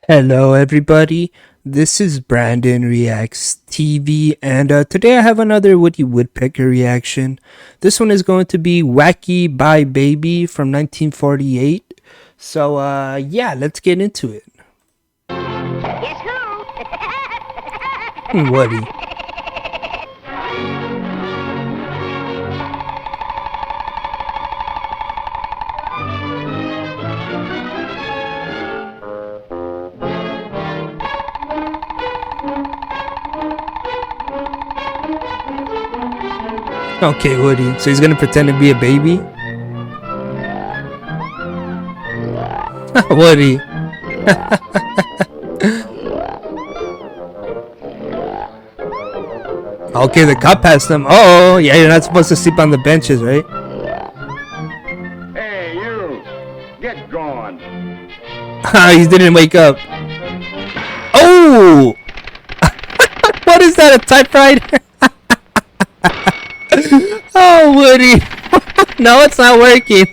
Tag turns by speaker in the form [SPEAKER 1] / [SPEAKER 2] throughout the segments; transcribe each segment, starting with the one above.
[SPEAKER 1] Hello, everybody. This is Brandon Reacts TV, and today I have another Woody Woodpecker reaction. This one is going to be Wacky-Bye Baby from 1948. So, yeah, let's get into it.
[SPEAKER 2] Guess who?
[SPEAKER 1] Woody. Okay, Woody. So he's gonna pretend to be a baby? Woody. Okay, the cop passed him. Oh, yeah, you're not supposed to sleep on the benches, right?
[SPEAKER 3] Hey, you! Get gone!
[SPEAKER 1] He didn't wake up. Oh! What is that, a typewriter? Oh, Woody. No, it's not working.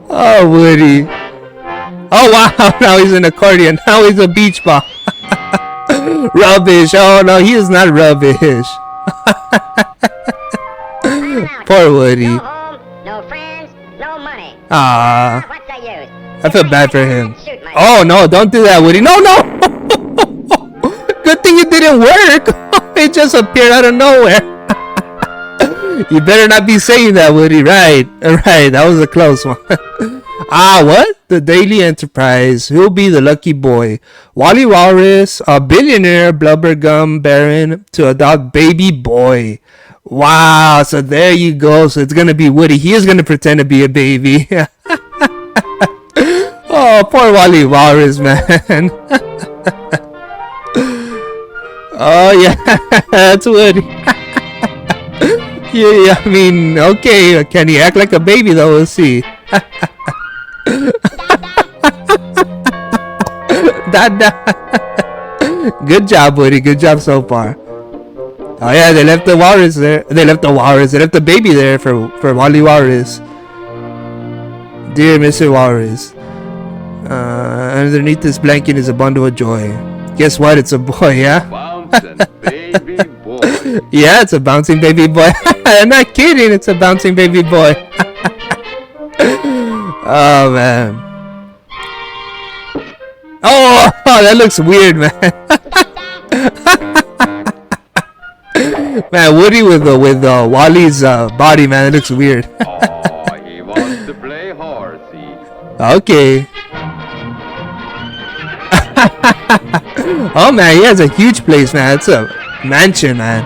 [SPEAKER 1] Oh, Woody. Oh, wow. Now he's an accordion. Now he's a beach ball. Rubbish. Oh, no, he is not rubbish. Poor Woody.
[SPEAKER 2] No home, no friends, no money.
[SPEAKER 1] Ah,
[SPEAKER 2] What's the use?
[SPEAKER 1] I feel bad for him.
[SPEAKER 2] Shoot myself.
[SPEAKER 1] Oh, no, don't do that, Woody. No, no. Good thing it didn't work. It just appeared out of nowhere. You better not be saying that, Woody. Right. That was a close one. What? The Daily Enterprise. Who'll be the lucky boy? Wally Walrus, a billionaire blubbergum baron to adopt baby boy. Wow. So there you go. So it's going to be Woody. He is going to pretend to be a baby. Oh, poor Wally Walrus, man. Oh, yeah. That's Woody. Yeah, I mean, okay. Can he act like a baby, though? We'll see. Dada. Good job, Woody. Good job so far. Oh, yeah, they left the walrus there. They left the baby there for Wally Walrus. Dear Mr. Walrus. Underneath this blanket is a bundle of joy. Guess what? It's a boy, yeah?
[SPEAKER 3] Bouncing baby boy!
[SPEAKER 1] Yeah, it's a bouncing baby boy. I'm not kidding. It's a bouncing baby boy. Oh, man. Oh, that looks weird, man. Man, Woody with Wally's body, man. It looks weird.
[SPEAKER 3] Oh, he wants to play horsey.
[SPEAKER 1] Okay. Oh, man, he has a huge place, man. It's a mansion, man.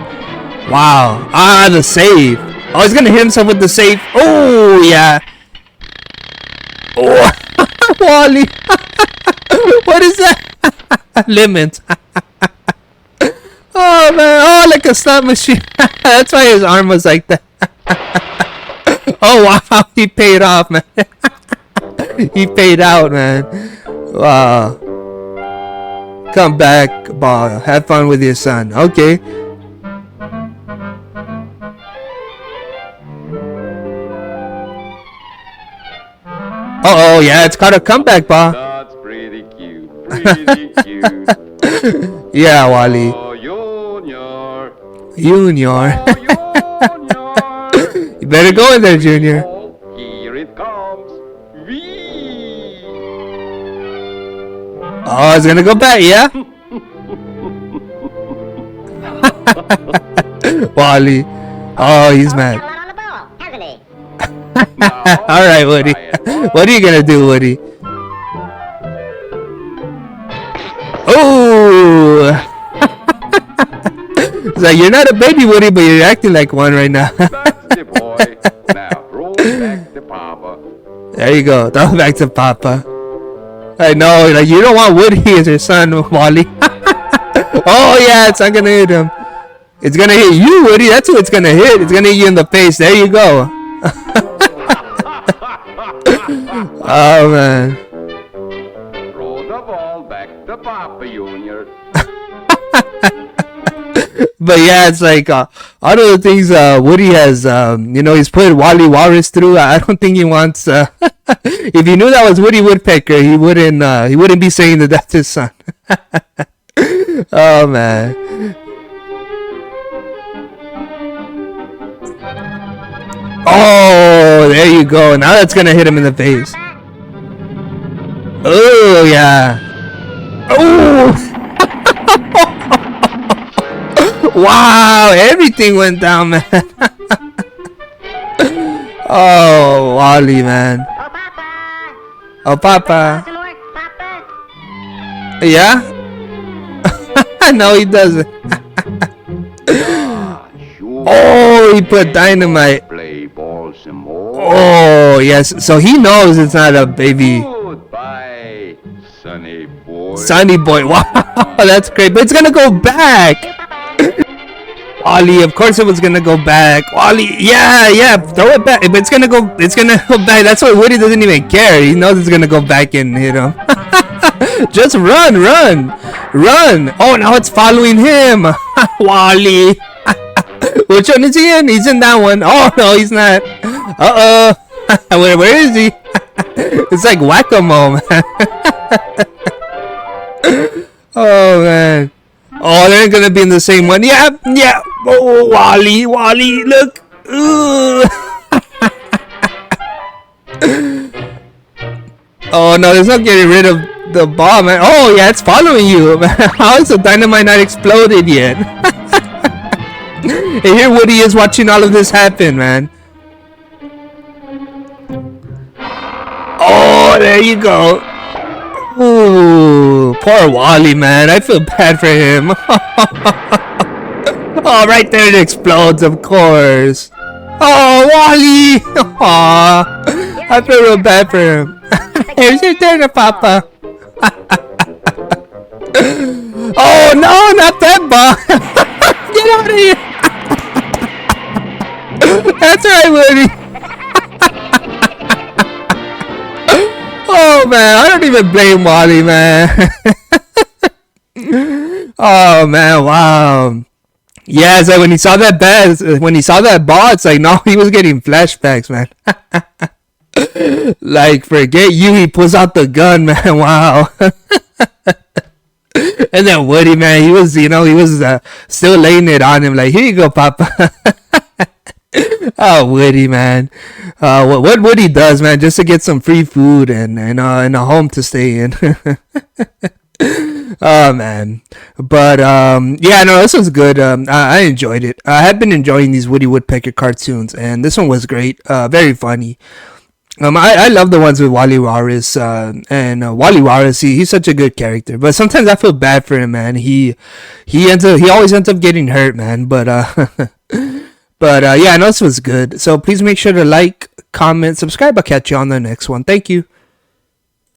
[SPEAKER 1] Wow. The safe. Oh, he's gonna hit himself with the safe. Oh, yeah. Oh, Wally. What is that? Lemons. Oh, man. Oh, like a slot machine. That's why his arm was like that. Oh, wow. He paid off, man. He paid out, man. Wow. Come back, ball. Have fun with your son. Okay. Oh, yeah, it's called a comeback, ball.
[SPEAKER 3] That's pretty cute. Pretty cute.
[SPEAKER 1] Yeah, Wally.
[SPEAKER 3] Oh, Junior.
[SPEAKER 1] Junior.
[SPEAKER 3] Oh, Junior.
[SPEAKER 1] You better go in there, Junior.
[SPEAKER 3] Oh, here it comes. Wee!
[SPEAKER 1] Oh, it's gonna go back, yeah? Wally. Oh, he's mad.
[SPEAKER 2] Got a lot on the ball, hasn't he?
[SPEAKER 1] Alright, Woody. What are you gonna do, Woody? Oh! It's like, you're not a baby, Woody, but you're acting like one right now.
[SPEAKER 3] That's the boy. Now throw it back to Papa.
[SPEAKER 1] There you go. Throw it back to Papa. I know, like, you don't want Woody as your son, Wally. Oh, yeah, it's not gonna hit him. It's gonna hit you, Woody. That's who it's gonna hit. It's gonna hit you in the face. There you go. Oh, man.
[SPEAKER 3] Throw the ball back to Papa, Junior.
[SPEAKER 1] But yeah, it's like all of the things Woody has, he's put Wally Walrus through. I don't think he wants. If he knew that was Woody Woodpecker, he wouldn't be saying that that's his son. Oh man. Oh, there you go. Now that's gonna hit him in the face. Oh yeah. Oh. Wow, everything went down, man. Oh, Wally, man.
[SPEAKER 2] Oh, Papa.
[SPEAKER 1] Oh, Papa.
[SPEAKER 2] Some more, Papa.
[SPEAKER 1] Yeah? No, he doesn't.
[SPEAKER 3] Sure.
[SPEAKER 1] Oh, he put dynamite.
[SPEAKER 3] Play ball some more.
[SPEAKER 1] Oh, yes. So he knows it's not a baby.
[SPEAKER 3] Goodbye, Sonny boy.
[SPEAKER 1] Sunny boy. Wow, that's great. But it's gonna go back. Wally, of course it was gonna go back. Wally, yeah, throw it back. But it's gonna go back. That's why Woody doesn't even care. He knows it's gonna go back and hit him. Just run. Oh, now it's following him. Wally. Which one is he in? He's in that one. Oh no, he's not. Where is he? It's like whack-a-mole, man. Oh man. Oh, they're gonna be in the same one. Yeah. Oh, Wally, look. Oh no, there's no getting rid of the ball, man. Oh yeah, it's following you, man. How is the dynamite not exploded yet? And here Woody is watching all of this happen, man. Oh, there you go. Ooh, poor Wally, man. I feel bad for him. Oh, right there it explodes, of course. Oh, Wally. Aw, I feel real bad for him. Here's your turn, Papa. Oh, no, not that ball. Get out of here. That's right, Woody. Oh man, I don't even blame Wally, man. Oh man, wow. Yeah, it's like when he saw that ball, it's like no, he was getting flashbacks, man. Like forget you, he pulls out the gun, man. Wow. And then Woody, man, he was still laying it on him, like here you go, Papa. Oh, Woody, man. What Woody does, man, just to get some free food and a home to stay in. Oh, man. But, yeah, no, this was good. I enjoyed it. I have been enjoying these Woody Woodpecker cartoons, and this one was great. Very funny. I love the ones with Wally Walrus, and Wally Walrus, he's such a good character, but sometimes I feel bad for him, man. He always ends up getting hurt, man, but yeah, I know this was good, so please make sure to like, comment, subscribe. I'll catch you on the next one. Thank you.